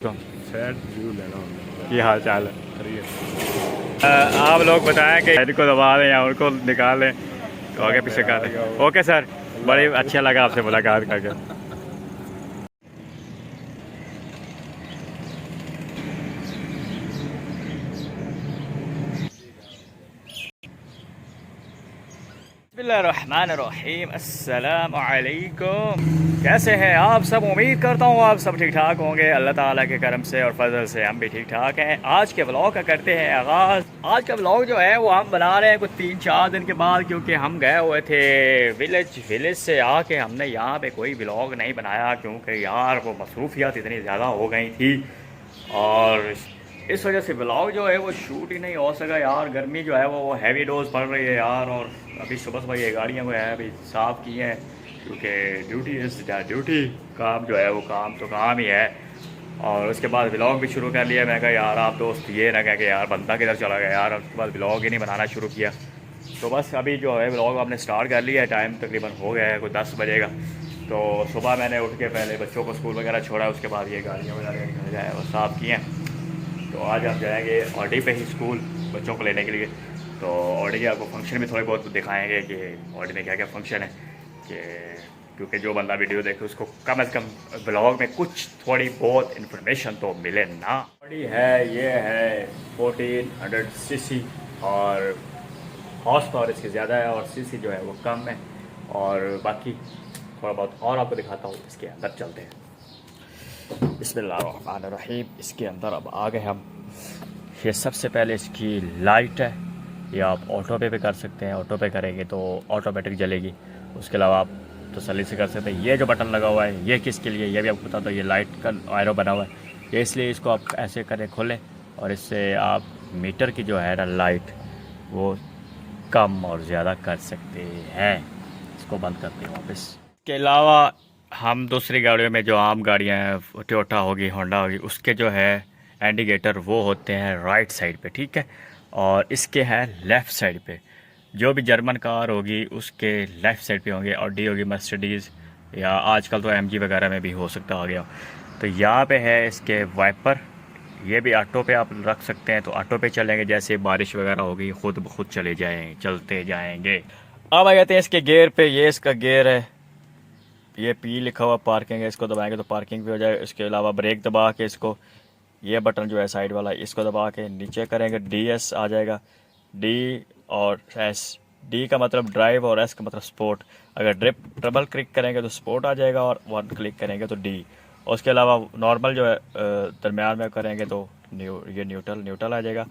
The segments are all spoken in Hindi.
ये हाल चाल है। आप लोग बताएं कि इनको दबा दें या उनको निकाल दें तो आगे पीछे कर दें। ओके सर, बड़ी अच्छा लगा आपसे मुलाकात करके। बिस्मिल्लाहिर्रहमानिर्रहीम, अस्सलाम वालेकुम। कैसे हैं आप सब? उम्मीद करता हूँ आप सब ठीक ठाक होंगे। अल्लाह ताला के करम से और फजल से हम भी ठीक ठाक हैं। आज के व्लॉग का करते हैं आगाज़। आज का व्लॉग जो है वो हम बना रहे हैं कुछ 3-4 दिन के बाद, क्योंकि हम गए हुए थे विलेज से आके हमने यहाँ पे कोई व्लॉग नहीं बनाया, क्योंकि यार वो मसरूफियात इतनी ज़्यादा हो गई थी और इस वजह से ब्लॉग जो है वो शूट ही नहीं हो सका यार। गर्मी जो है वो हैवी डोज पड़ रही है यार। और अभी सुबह ये गाड़ियाँ को है अभी साफ़ की हैं, क्योंकि ड्यूटी इज़ ड्यूटी। काम जो है वो काम तो काम ही है। और उसके बाद व्लॉग भी शुरू कर लिया। मैं कहा यार आप दोस्त ये ना कह के यार बंदा किधर चला गया यार। उसके बाद व्लॉग ही नहीं बनाना शुरू किया। तो बस अभी जो है व्लॉग आपने स्टार्ट कर लिया है। टाइम तकरीबन हो गया है कोई 10 बजेगा। तो सुबह मैंने उठ के पहले बच्चों को स्कूल वगैरह छोड़ा, उसके बाद ये गाड़ियाँ वगैरह घर जाए वो साफ़ किए हैं। तो आज हम जाएंगे ऑडी पे ही स्कूल बच्चों को लेने के लिए। तो ऑडी के आपको फंक्शन भी थोड़े बहुत दिखाएंगे कि ऑडी में क्या क्या फंक्शन है, कि क्योंकि जो बंदा वीडियो देखे उसको कम से कम ब्लॉग में कुछ थोड़ी बहुत इन्फॉर्मेशन तो मिले ना। ऑडी है, ये है 1400 सीसी और हॉर्स पावर इसकी ज़्यादा है और सीसी जो है वो कम है। और बाकी थोड़ा बहुत और आपको दिखाता हूँ। इसके अंदर चलते हैं। बिस्मिल्लाहिर्रहमानिर्रहीम। इसके अंदर अब आ गए हम। ये सबसे पहले इसकी लाइट है, ये आप ऑटो पे भी कर सकते हैं। ऑटो पे करेंगे तो ऑटोमेटिक जलेगी। उसके अलावा आप तसल्ली से कर सकते हैं। ये जो बटन लगा हुआ है ये किसके लिए, ये भी आपको बता दो। ये लाइट का आयरो बना हुआ है, ये इसलिए इसको आप ऐसे करें खोलें और इससे आप मीटर की जो है ना लाइट वो कम और ज़्यादा कर सकते हैं। इसको बंद करते हैं वापस। इसके अलावा हम दूसरी गाड़ियों में जो आम गाड़ियाँ हैं टोयोटा होगी, होंडा होगी, उसके जो है इंडिकेटर वो होते हैं राइट साइड पे, ठीक है। और इसके हैं लेफ़्ट साइड पे। जो भी जर्मन कार होगी उसके लेफ़्ट साइड पे होंगे। ऑडी होगी, मर्सिडीज़, या आजकल तो एमजी वगैरह में भी हो सकता हो गया। तो यहाँ पे है इसके वाइपर। ये भी ऑटो पे आप रख सकते हैं, तो ऑटो पे चलेंगे। जैसे बारिश वगैरह होगी खुद ब खुद चलते जाएंगे। अब आ जाते हैं इसके गियर पे। ये इसका गियर है, ये पी लिखा हुआ पार्किंग है। इसको दबाएंगे तो पार्किंग भी हो जाए। इसके अलावा ब्रेक दबा के इसको, ये बटन जो है साइड वाला, इसको दबा के नीचे करेंगे DS आ जाएगा। डी और S, डी का मतलब ड्राइव और S का मतलब स्पोर्ट। अगर ट्रिपल क्लिक करेंगे तो स्पोर्ट आ जाएगा और 1 क्लिक करेंगे तो डी। और उसके अलावा नॉर्मल जो है दरम्यान में करेंगे तो ये न्यूट्रल आ जाएगा।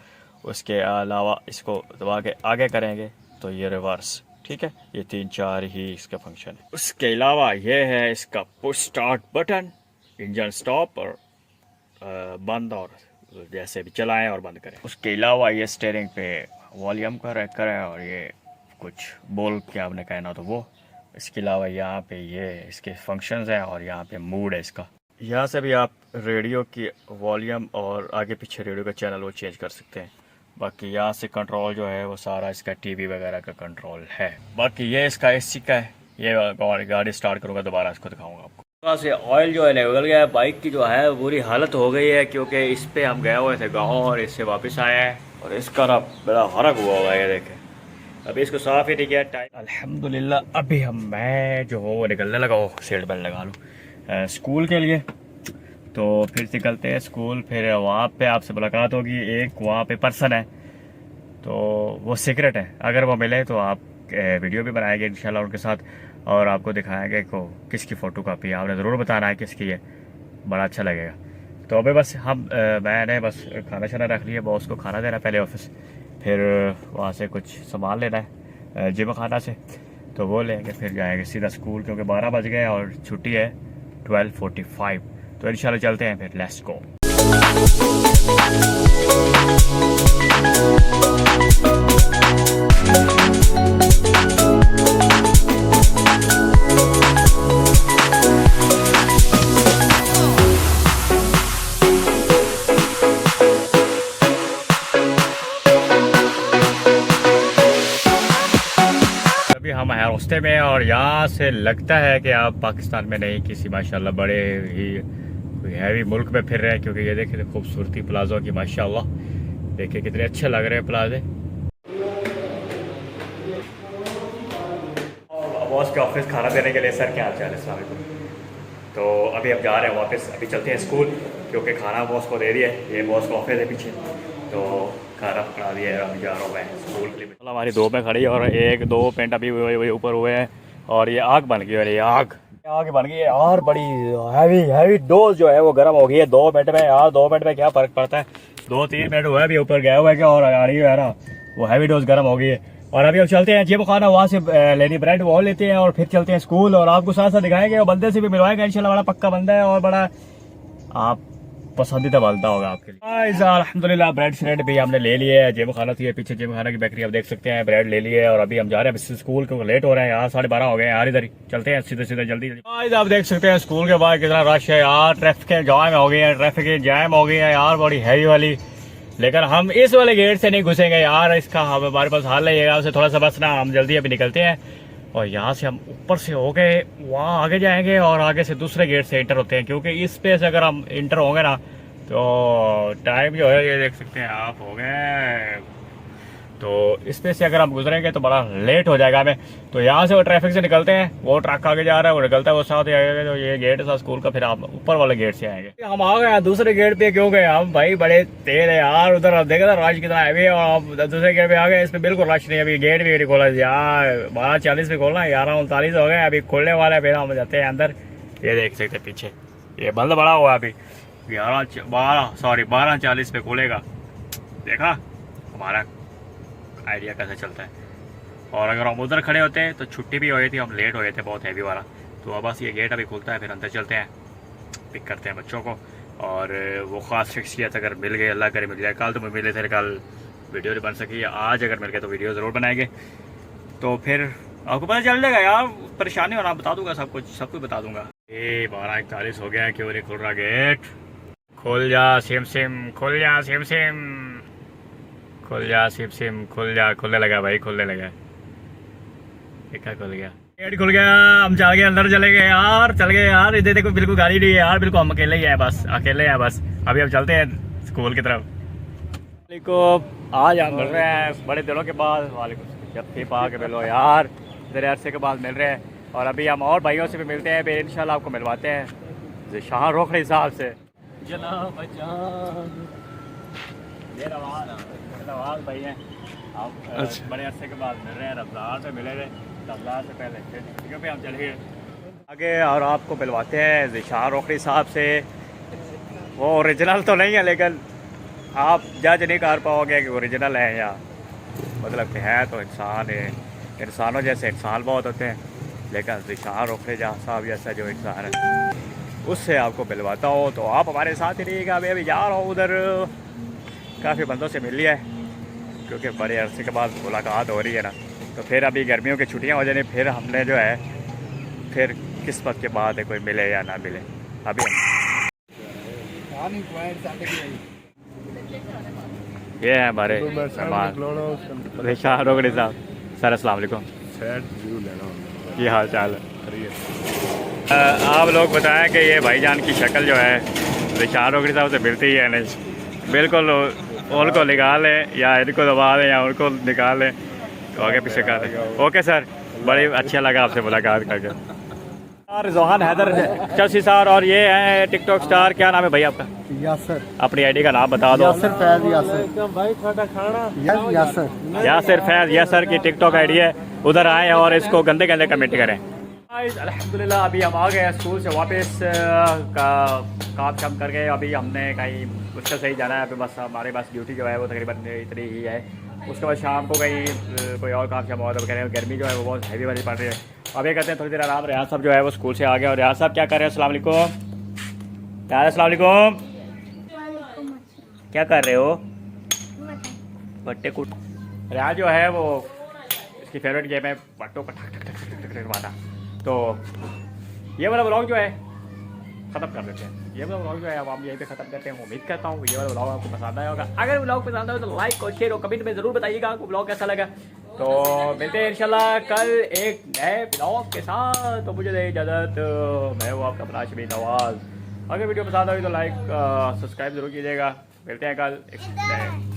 उसके अलावा इसको दबा के आगे करेंगे तो ये रिवर्स, ठीक है। ये 3-4 ही इसका फंक्शन है। उसके अलावा ये है इसका push start button, engine stop और बंद, और जैसे भी चलाएं और बंद करें। उसके अलावा ये स्टीयरिंग पे वॉल्यूम का रैकर है और ये कुछ बोल के आपने कहना तो वो। इसके अलावा यहाँ पे ये इसके फंक्शंस हैं और यहाँ पे मूड है इसका। यहाँ से भी आप रेडियो की वॉल्यूम और आगे पीछे रेडियो का चैनल वो चेंज कर सकते हैं। बाकी यहाँ से कंट्रोल जो है वो सारा इसका टीवी वगैरह का कंट्रोल है। बाकी ये इसका AC का है। ये गाड़ी स्टार्ट करूँगा दोबारा इसको दिखाऊंगा आपको। वहाँ से ऑयल जो है निकल गया है। बाइक की जो है बुरी हालत हो गई है, क्योंकि इस पे हम गए हुए थे गाँव और इससे वापस आए हैं और इसका ना बड़ा हरक हुआ हुआ है। ये देखें, अभी इसको साफ़ ही नहीं किया टाइम। अल्हम्दुलिल्लाह अभी मैं जो हो निकलने लगा हो, सीट बेल्ट लगा लूँ स्कूल के लिए। तो फिर निकलते हैं स्कूल। फिर वहाँ पे आपसे मुलाकात होगी। एक वहाँ पे पर्सन है, तो वो सीक्रेट है। अगर वो मिले तो आप वीडियो भी बनाएंगे इंशाल्लाह उनके साथ और आपको दिखाएंगे को किसकी फ़ोटो कापी है। आपने ज़रूर बताना है किसकी है, बड़ा अच्छा लगेगा। तो अभी बस मैंने बस खाना शाना रख लिया। बॉस को खाना देना पहले ऑफिस, फिर वहाँ से कुछ सामान लेना है जिम खाना से, तो वो लेंगे। फिर जाएंगे सीधा स्कूल, क्योंकि 12 बज गए और छुट्टी है 12:45। तो इंशाल्लाह चलते हैं फिर, लेट्स गो। अभी हम हैं रास्ते में और यहाँ से लगता है कि आप पाकिस्तान में नहीं, किसी माशाल्लाह बड़े ही कोई हैवी मुल्क में फिर रहे हैं, क्योंकि ये देखिए खूबसूरती प्लाजो की माशाल्लाह, देखिए कितने अच्छे लग रहे हैं प्लाजे। बॉस के ऑफिस खाना देने के लिए। सर क्या हाल चाल है? अस्सलाम वालेकुम। तो अभी हम जा रहे हैं वापस, अभी चलते हैं स्कूल, क्योंकि खाना बॉस को दे दिया है। ये बॉस का ऑफिस है पीछे, तो खाना पकड़ा दिया है। अभी जा रहा हूँ मैं स्कूल के लिए। मतलब हमारी दो में खड़ी है और एक दो पेंट अभी ऊपर हुए हैं, और ये आग बन गई है। ये आग बन गई है और बड़ी हैवी डोज जो है वो गर्म हो गई है 2 मिनट में। यार 2 मिनट में क्या फ़र्क पड़ता है, 2-3 मिनट हुआ है अभी ऊपर गया हुआ है क्या, और आ रही है ना वो हैवी डोज गर्म हो गई है। और अभी हम चलते हैं जेब खाना, वहाँ से लेनी ब्रेड वो लेते हैं और फिर चलते हैं स्कूल, और आपको साथ साथ दिखाएंगे और बंदे से भी मिलवाएंगे इंशाल्लाह। बड़ा पक्का बंदा है और बड़ा आप पसंदीदा बंदा होगा आपके लिए। अल्हम्दुलिल्लाह ब्रेड श्रेड भी हमने ले लिए है। जेब खाना थी पीछे, जेब खाना की बेकरी आप देख सकते हैं, ब्रेड ले लिए। और अभी हम जा रहे हैं स्कूल, क्योंकि लेट हो रहे हैं यार, 12:30 हो गए हैं यार। इधर ही चलते हैं सीधे सीधे जल्दी। आप देख सकते हैं स्कूल के बाहर कितना रश है यार, ट्रैफिक जाम हो गई है, ट्रैफिक जैम हो गई है यार, बड़ी हैवी वाली। लेकिन हम इस वाले गेट से नहीं घुसेंगे यार, इसका हमारे पास हाल है, उससे थोड़ा सा बस ना हम जल्दी अभी निकलते हैं। और यहाँ से हम ऊपर से होके वहाँ आगे जाएंगे और आगे से दूसरे गेट से इंटर होते हैं, क्योंकि इस पे से अगर हम इंटर होंगे ना तो टाइम जो है ये देख सकते हैं आप हो गए, तो इस पे से अगर हम गुजरेंगे तो बड़ा लेट हो जाएगा हमें। तो यहाँ से वो ट्रैफिक से निकलते हैं, वो ट्रक आगे जा रहा है वो निकलता है वो साथ ही आएगा। तो ये गेट था स्कूल का, फिर आप ऊपर वाले गेट से आएंगे। हम आ गए दूसरे गेट पे, क्यों गए हम भाई, बड़े तेज है यार। उधर आप देखा था रश कितना हैवी है, और आप दूसरे गेट पे आ गए, इस पे बिल्कुल रश नहीं। अभी गेट भी खोला यार, 12:40 पे खोलना, 11:39 हो गए, अभी खुलने वाला है। फिर हम जाते हैं अंदर, ये देख सकते हैं पीछे ये बंद बड़ा हुआ अभी 12:40 पे खुलेगा। देखा हमारा आइडिया कैसे चलता है। और अगर हम उधर खड़े होते हैं तो छुट्टी भी हो गई थी, हम लेट हो गए थे बहुत हैवी वाला। तो अब बस ये गेट अभी खुलता है, फिर अंदर चलते हैं, पिक करते हैं बच्चों को। और वो ख़ास शख्सियत अगर मिल गई, अल्लाह करे मिल जाए। कल तो मिले थे, कल वीडियो नहीं बन सकी, आज अगर मिल गए तो वीडियो ज़रूर बनाएंगे। तो फिर आपको पता चल जाएगा यार, परेशानी होना, बता दूंगा सब कुछ बता दूंगा। ये 12:41 हो गया है, क्यों नहीं खुल रहा गेट? खुल जा सिम खुल जा सिम खुल जा सिम खुल जा। खुलने लगा भाई, खुलने लगा, देखा खुल गया, गेट खुल गया। हम चल गए अंदर, चले गए यार, चल गए यार। इधर देखो बिल्कुल गाड़ी नहीं है यार, बिल्कुल हम अकेले ही है, बस अकेले हैं बस। अभी हम चलते हैं स्कूल की तरफ। आज हम मिल रहे हैं बड़े दिनों के बाद, वालेकुम, जब भी पा के मिलो यार, इतने अरसे के बाद मिल रहे हैं। और अभी हम और भाइयों से भी मिलते हैं, फिर इंशाल्लाह आपको मिलवाते हैं शाह रोखड़ी साहब से। जनाब नवाज भाई हैं हम, बड़े अरसे के बाद मिल रहे हैं। रमज़ान में मिले थे, रमज़ान से पहले क्योंकि हम चले गए आगे, और आपको मिलवाते हैं शाह रोखड़ी साहब से। वो ओरिजिनल तो नहीं है, लेकिन आप जज नहीं कर पाओगे कि ओरिजिनल है या, मतलब कि है तो इंसान है, इंसानों जैसे इंसान बहुत होते हैं, लेकिन शाह रोखड़ी साहब जैसा जो इंसान है उससे आपको मिलवाता हो। तो आप हमारे साथ ही रहिएगा। मैं अभी जा रहा हूँ उधर, काफ़ी बंदों से मिल लिया है, क्योंकि बड़े अरसे के बाद मुलाकात हो रही है ना। तो फिर अभी गर्मियों की छुट्टियां हो जानी, फिर हमने जो है फिर किस्मत के बाद है, कोई मिले या ना मिले। अभी ये है हमारे मेहमान शाह रोखड़ी साहब। सर अस्सलाम वालेकुम, ये हाल चाल है? आप लोग बताएं कि ये भाईजान की शक्ल जो है शाह रोखड़ी साहब से मिलती है नहीं। बिल्कुल उनको निकाल लें या इनको दबा लें या उनको निकाल लें, तो आगे पीछे कर लें। ओके सर, बड़ी अच्छा लगा आपसे मुलाकात करके। रिजवान हैदर चौसी सर, और ये है टिकटॉक स्टार, क्या नाम है भाई आपका? यासर। अपनी आईडी का नाम बता दो। यासर फैज यासर की टिकटॉक आईडी है, उधर आए और इसको गंदे गंदे कमेंट करें। अल्हम्दुलिल्लाह अभी हम आ गए स्कूल से वापस, काम शाम कर गए। अभी हमने कहीं उससे सही जाना है, अभी बस हमारे पास ड्यूटी जो है वो तकरीबन इतनी ही है। उसके बाद शाम को कहीं कोई और काम शाम हुआ तो कह रहे हैं, गर्मी जो है वो बहुत हैवी वाली पड़ रही है। अब ये कहते हैं थोड़ी देर आराम। रियाज साहब जो है वो स्कूल से आ गए, और रियाज साहब क्या कर रहे हैं? अस्सलाम वालेकुम यार, अस्सलाम वालेकुम, क्या कर रहे हो? बट्टे कुट। रियाज जो है वो इसकी फेवरेट गेम है बट्टों का ठक ठक ठक ठक ठक मारना। तो ये वाला ब्लॉग जो है ख़त्म कर देते हैं, ये वाला ब्लॉग जो है अब हम यहीं पे ख़त्म करते हैं। उम्मीद करता हूँ ये वाला ब्लॉग आपको पसंद आया होगा। अगर ब्लॉग पसंद आया तो लाइक और शेयर और कमेंट में ज़रूर बताइएगा आपको ब्लॉग कैसा लगा। तो मिलते हैं इंशाल्लाह कल एक नए ब्लॉग के साथ। तो मुझे दे इजाज़त, मैं हूँ आपका अपना शबीर नवाज। अगर वीडियो पसंद आई तो लाइक सब्सक्राइब जरूर कीजिएगा। मिलते हैं कल एक